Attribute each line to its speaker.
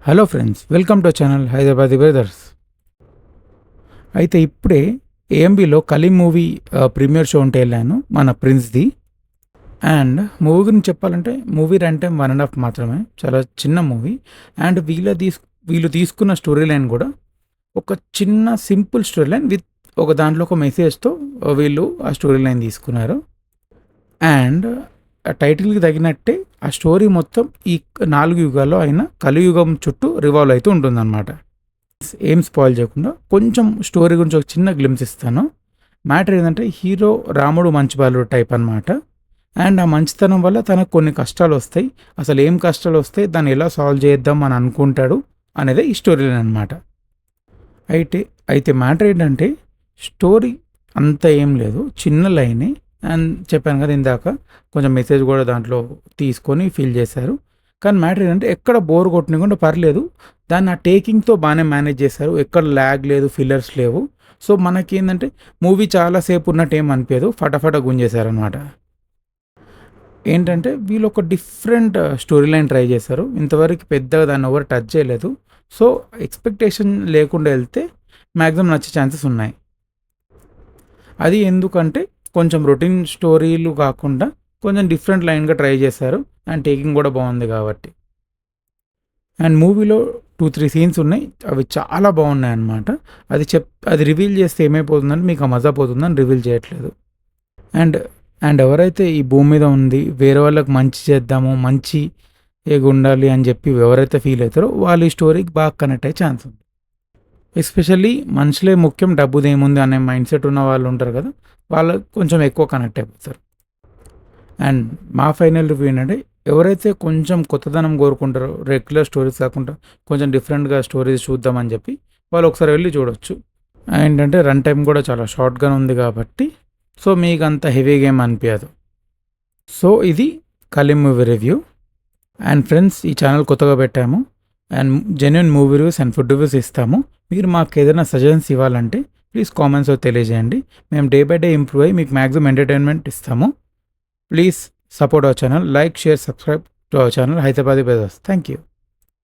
Speaker 1: Hello friends, welcome to channel Hyderabadi brothers. అయితే ఇప్పుడే ఏఎంబీలో Kaleem movie premiere show ఉంటే వెళ్ళాను, మన ప్రిన్స్ది. అండ్ మూవీ గురించి చెప్పాలంటే మూవీ రన్ టైం 1.5 మాత్రమే, చాలా చిన్న మూవీ. అండ్ వీళ్ళు తీసుకున్న స్టోరీ లైన్ కూడా ఒక చిన్న సింపుల్ స్టోరీ లైన్ విత్ ఒక దాంట్లో ఒక మెసేజ్తో వీళ్ళు ఆ స్టోరీ లైన్ తీసుకున్నారు. అండ్ ఆ టైటిల్కి తగినట్టే ఆ స్టోరీ మొత్తం ఈ 4 యుగాల్లో అయినా కలియుగం చుట్టూ రివాల్వ్ అవుతూ ఉంటుందన్నమాట. ఏం స్పాయిల్ చేయకుండా కొంచెం స్టోరీ గురించి ఒక చిన్న గ్లిమ్స్ ఇస్తాను. మ్యాటర్ ఏంటంటే హీరో రాముడు మంచి బాలుడు టైప్ అనమాట. అండ్ ఆ మంచితనం వల్ల తనకు కొన్ని కష్టాలు వస్తాయి. అసలు ఏం కష్టాలు వస్తాయి, దాన్ని ఎలా సాల్వ్ చేద్దాం అని అనుకుంటాడు అనేదే ఈ స్టోరీ లైన్ అనమాట. అయితే అయితే మ్యాటర్ ఏంటంటే స్టోరీ అంత ఏం లేదు, చిన్న లైనే. అండ్ చెప్పాను కదా ఇందాక, కొంచెం మెసేజ్ కూడా దాంట్లో తీసుకొని ఫీల్ చేశారు. కానీ మ్యాటర్ ఏంటంటే ఎక్కడ బోర్ కొట్టనికుండా పర్లేదు, దాన్ని ఆ టేకింగ్తో బాగానే మేనేజ్ చేశారు. ఎక్కడ ల్యాగ్ లేదు, ఫిల్లర్స్ లేవు. సో మనకి ఏంటంటే మూవీ చాలాసేపు ఉన్నట్టు ఏం అనిపించదు, ఫటాఫట గుంజేశారనమాట. ఏంటంటే వీళ్ళు ఒక డిఫరెంట్ స్టోరీ లైన్ ట్రై చేశారు. ఇంతవరకు పెద్దగా దాన్ని ఎవరు టచ్ చేయలేదు. సో ఎక్స్పెక్టేషన్ లేకుండా వెళ్తే మ్యాక్సిమం నచ్చే ఛాన్సెస్ ఉన్నాయి. అది ఎందుకంటే కొంచెం రొటీన్ స్టోరీలు కాకుండా కొంచెం డిఫరెంట్ లైన్గా ట్రై చేశారు. అండ్ టేకింగ్ కూడా బాగుంది కాబట్టి. అండ్ మూవీలో 2-3 సీన్స్ ఉన్నాయి, అవి చాలా బాగున్నాయి అన్నమాట. అది రివీల్ చేస్తే ఏమైపోతుందని మీకు ఆ మజా పోతుందని రివీల్ చేయట్లేదు. అండ్ అండ్ ఎవరైతే ఈ భూమి మీద ఉంది వేరే వాళ్ళకి మంచి చేద్దాము, మంచి ఉండాలి అని చెప్పి ఎవరైతే ఫీల్ అవుతారో వాళ్ళు ఈ స్టోరీకి బాగా కనెక్ట్ అయ్యే ఛాన్స్ ఉంది. ఎస్పెషల్లీ మనుషులే ముఖ్యం, డబ్బుది ఏముంది అనే మైండ్ సెట్ ఉన్న వాళ్ళు ఉంటారు కదా, వాళ్ళకి కొంచెం ఎక్కువ కనెక్ట్ అయిపోతారు. అండ్ మా ఫైనల్ రివ్యూ ఏంటంటే ఎవరైతే కొంచెం కొత్తదనం కోరుకుంటారో, రెగ్యులర్ స్టోరీస్ కాకుండా కొంచెం డిఫరెంట్గా స్టోరీస్ చూద్దామని చెప్పి వాళ్ళు ఒకసారి వెళ్ళి చూడవచ్చు. ఏంటంటే రన్ టైం కూడా చాలా షార్ట్గా ఉంది కాబట్టి సో మీకు అంత హెవీ గేమ్ అనిపించదు. సో ఇది Kaleem movie review. And friends, ఈ ఛానల్ కొత్తగా పెట్టాము and genuine movie reviews and food reviews ఇస్తాము. మీరు మాకు ఏదైనా సజెషన్స్ ఇవ్వాలంటే ప్లీజ్ కామెంట్స్లో తెలియజేయండి. మేము డే బై డే ఇంప్రూవ్ అయ్యి మీకు మ్యాక్సిమం ఎంటర్టైన్మెంట్ ఇస్తాము. Please support our channel, like, share, subscribe to our channel Hyderabadi Brothers. Thank you.